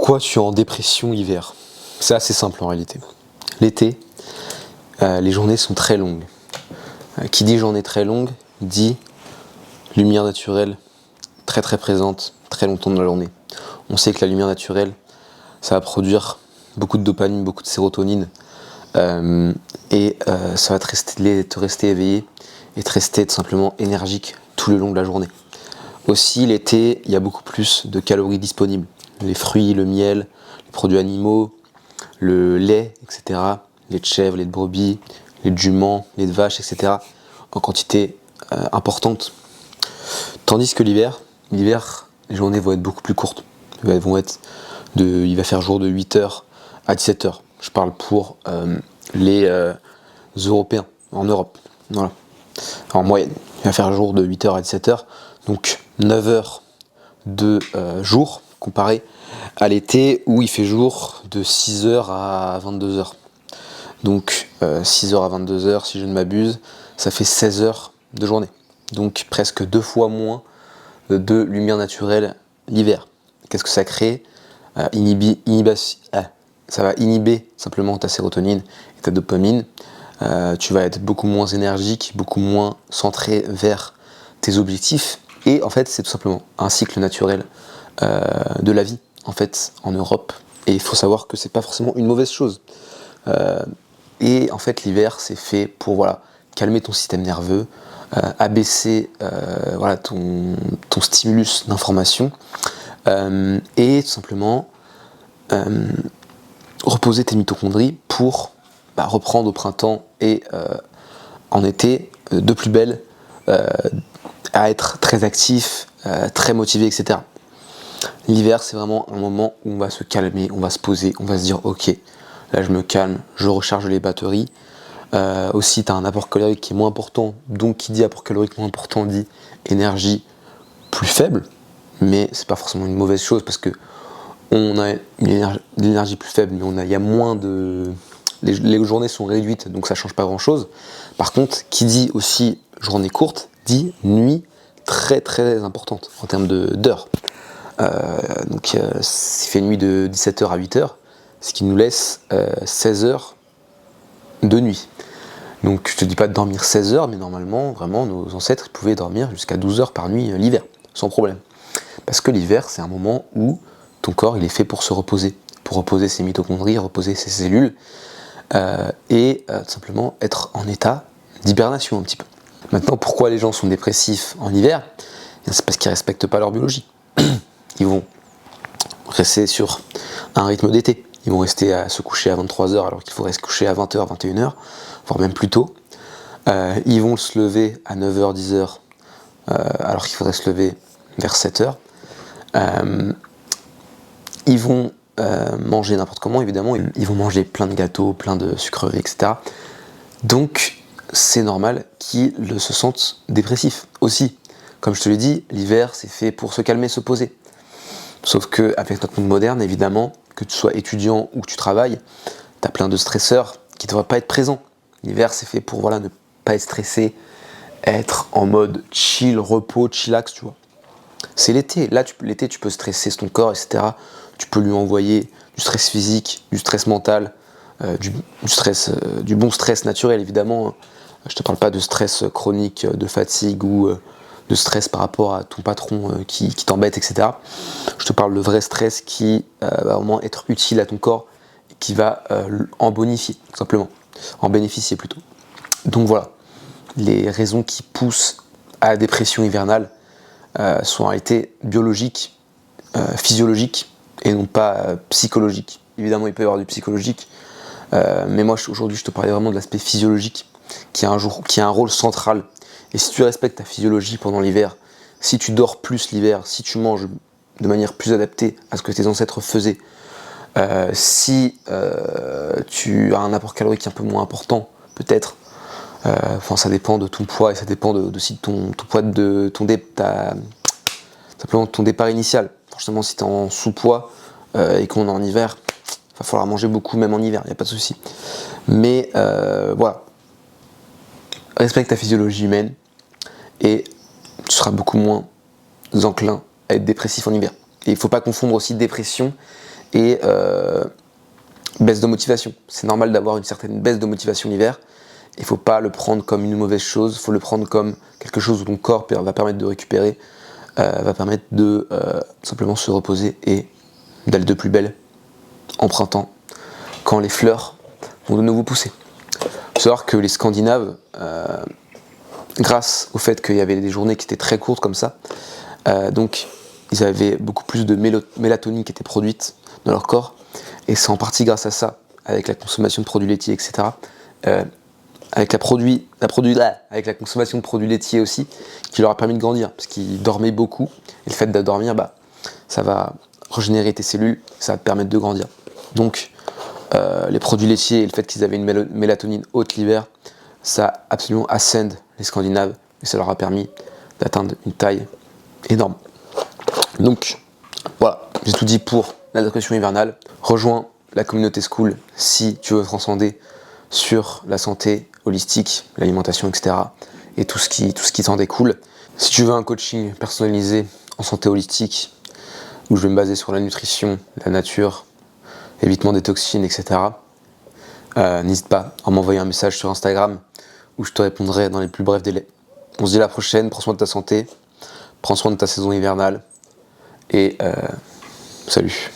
Pourquoi tu es en dépression l'hiver? C'est assez simple en réalité. L'été, les journées sont très longues. Qui dit journée très longue, dit lumière naturelle très très présente, très longtemps dans la journée. On sait que la lumière naturelle, ça va produire beaucoup de dopamine, beaucoup de sérotonine, ça va te rester éveillé et te rester tout simplement énergique tout le long de la journée. Aussi, l'été, il y a beaucoup plus de calories disponibles. Les fruits, le miel, les produits animaux, le lait, etc. Les de chèvre, les de brebis, les de juments, les de vaches, etc. en quantité importante. Tandis que l'hiver, les journées vont être beaucoup plus courtes. Il va faire jour de 8h à 17h. Je parle pour les Européens, en Europe. Voilà. En moyenne, il va faire jour de 8h à 17h. Donc 9h de jour, comparé à l'été où il fait jour de 6h à 22h. Donc 6h à 22h, si je ne m'abuse, ça fait 16h de journée. Donc presque 2 fois moins de lumière naturelle l'hiver. Qu'est-ce que ça crée? Ça va inhiber simplement ta sérotonine et ta dopamine. Tu vas être beaucoup moins énergique, beaucoup moins centré vers tes objectifs. Et en fait, c'est tout simplement un cycle naturel de la vie, en fait, en Europe. Et il faut savoir que c'est pas forcément une mauvaise chose. Et en fait, l'hiver, c'est fait pour calmer ton système nerveux, abaisser ton stimulus d'information et tout simplement reposer tes mitochondries pour reprendre au printemps et en été de plus belle, à être très actif, très motivé, etc. L'hiver, c'est vraiment un moment où on va se calmer, on va se poser, on va se dire ok, là je me calme, je recharge les batteries. Aussi, tu as un apport calorique qui est moins important, donc qui dit apport calorique moins important dit énergie plus faible, mais c'est pas forcément une mauvaise chose parce que on a une énergie plus faible, mais il y a moins de. Les journées sont réduites, donc ça change pas grand chose. Par contre, qui dit aussi journée courte, dit nuit très très importante en termes d'heures. Donc il fait nuit de 17h à 8h, ce qui nous laisse 16 heures de nuit. Donc je te dis pas de dormir 16 heures, mais normalement, vraiment, nos ancêtres pouvaient dormir jusqu'à 12 heures par nuit l'hiver, sans problème. Parce que l'hiver, c'est un moment où ton corps il est fait pour se reposer, pour reposer ses mitochondries, reposer ses cellules, et tout simplement être en état d'hibernation un petit peu. Maintenant, pourquoi les gens sont dépressifs en hiver? C'est parce qu'ils ne respectent pas leur biologie. Ils vont rester sur un rythme d'été. Ils vont rester à se coucher à 23h alors qu'il faudrait se coucher à 20h, 21h, voire même plus tôt. Ils vont se lever à 9h, 10h, alors qu'il faudrait se lever vers 7h. Ils vont manger n'importe comment, évidemment. Ils vont manger plein de gâteaux, plein de sucreries, etc. Donc, c'est normal qu'ils se sentent dépressifs aussi. Comme je te l'ai dit, l'hiver, c'est fait pour se calmer, se poser. Sauf qu'avec notre monde moderne, évidemment, que tu sois étudiant ou que tu travailles, tu as plein de stresseurs qui ne devraient pas être présents. L'hiver, c'est fait pour ne pas être stressé, être en mode chill, repos, chillax, tu vois. C'est l'été. Là, l'été, tu peux stresser ton corps, etc. Tu peux lui envoyer du stress physique, du stress mental, du bon stress naturel, évidemment. Je te parle pas de stress chronique, de fatigue ou de stress par rapport à ton patron qui t'embête, etc. Je te parle de vrai stress qui va vraiment être utile à ton corps et qui va en bonifier, tout simplement. En bénéficier plutôt. Donc voilà, les raisons qui poussent à la dépression hivernale sont en réalité biologiques, physiologiques et non pas psychologiques. Évidemment, il peut y avoir du psychologique, mais moi aujourd'hui je te parlais vraiment de l'aspect physiologique qui a un rôle central. Et si tu respectes ta physiologie pendant l'hiver, si tu dors plus l'hiver, si tu manges de manière plus adaptée à ce que tes ancêtres faisaient, si tu as un apport calorique un peu moins important, peut-être, ça dépend de ton poids et ça dépend aussi de ton poids, simplement de ton départ initial. Forcément, si tu es en sous-poids et qu'on est en hiver, il va falloir manger beaucoup même en hiver, il n'y a pas de souci. Mais voilà, respecte ta physiologie humaine et tu seras beaucoup moins enclin à être dépressif en hiver. Et il ne faut pas confondre aussi dépression et baisse de motivation. C'est normal d'avoir une certaine baisse de motivation l'hiver. Il ne faut pas le prendre comme une mauvaise chose, il faut le prendre comme quelque chose où ton corps va permettre de récupérer, va permettre de simplement se reposer et d'aller de plus belle en printemps, quand les fleurs vont de nouveau pousser. Il faut savoir que les Scandinaves, grâce au fait qu'il y avait des journées qui étaient très courtes comme ça, donc ils avaient beaucoup plus de mélatonine qui était produite dans leur corps, et c'est en partie grâce à ça, avec la consommation de produits laitiers, etc., avec la consommation de produits laitiers aussi, qui leur a permis de grandir, parce qu'ils dormaient beaucoup, et le fait de dormir, ça va régénérer tes cellules, ça va te permettre de grandir. Donc les produits laitiers et le fait qu'ils avaient une mélatonine haute l'hiver, ça a absolument ascend les Scandinaves, et ça leur a permis d'atteindre une taille énorme. Donc voilà, j'ai tout dit pour la dépression hivernale. Rejoins la communauté Skool si tu veux transcender sur la santé holistique, l'alimentation, etc. et tout ce qui t'en découle. Si tu veux un coaching personnalisé en santé holistique, où je vais me baser sur la nutrition, la nature, évitement des toxines, etc., n'hésite pas à m'envoyer un message sur Instagram où je te répondrai dans les plus brefs délais. On se dit à la prochaine, prends soin de ta santé, prends soin de ta saison hivernale et salut.